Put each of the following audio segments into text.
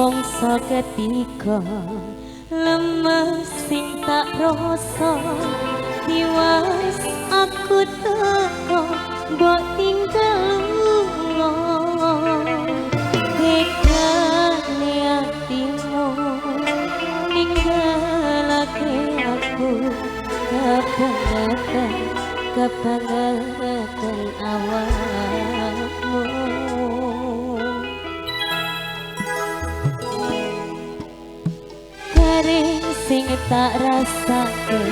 mongso ketika lemes sing tak rasa tiwas aku teko mbok tinggal lunga tekane atimu ninggalake aku kebangetan awakmu garing sing tak rasake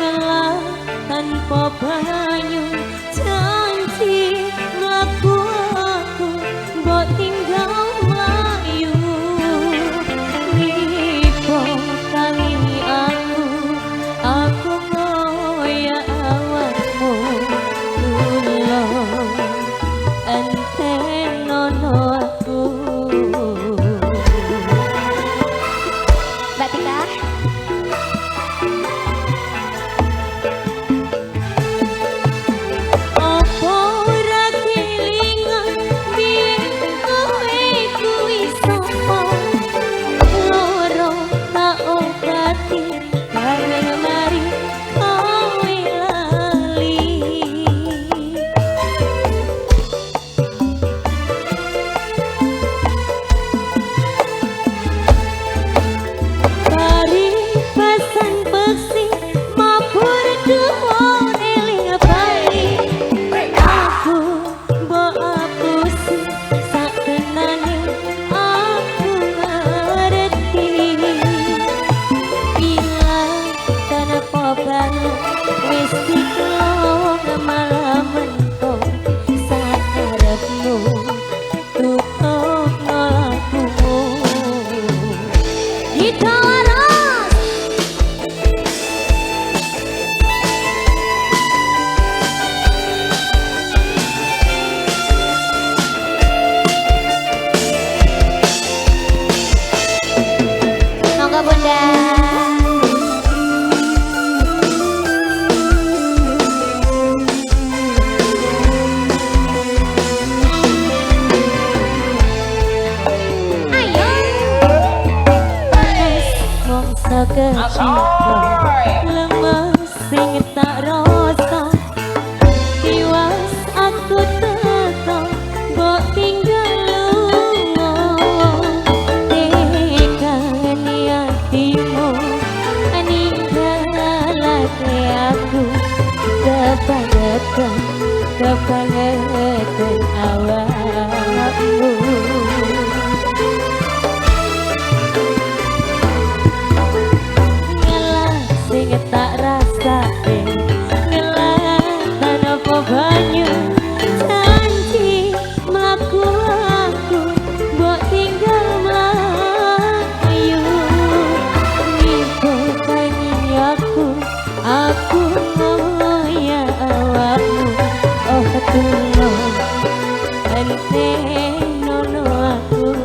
ngelah tanpa banyu janji mlaku aku mbok tinggal mlayu nipo kali aku ngoya awakmu tulung entenono aku Mbak Tika lemes sing tak rasa tiwas aku teko mbok tinggal lunga tekane atimu ninggalake aku kebangetan awakmu tak rasake ngelah tanpa banyu janji mlaku aku mbok tinggal mlayu nipo kanyi aku ngoya awakmu oh tulung entenono aku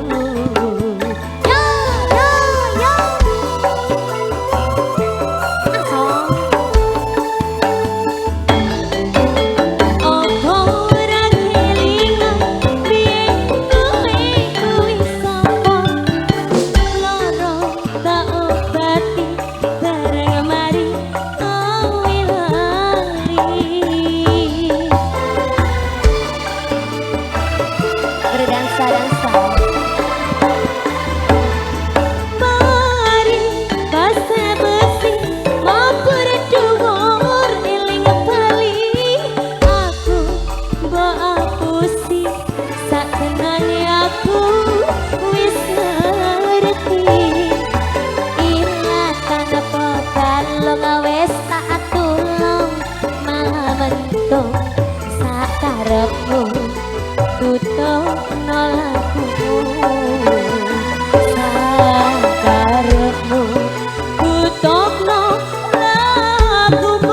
sakarepmu tutup nolakku sakarepmu tutup nolakku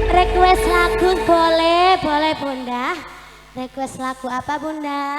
request lagu boleh bunda request lagu apa bunda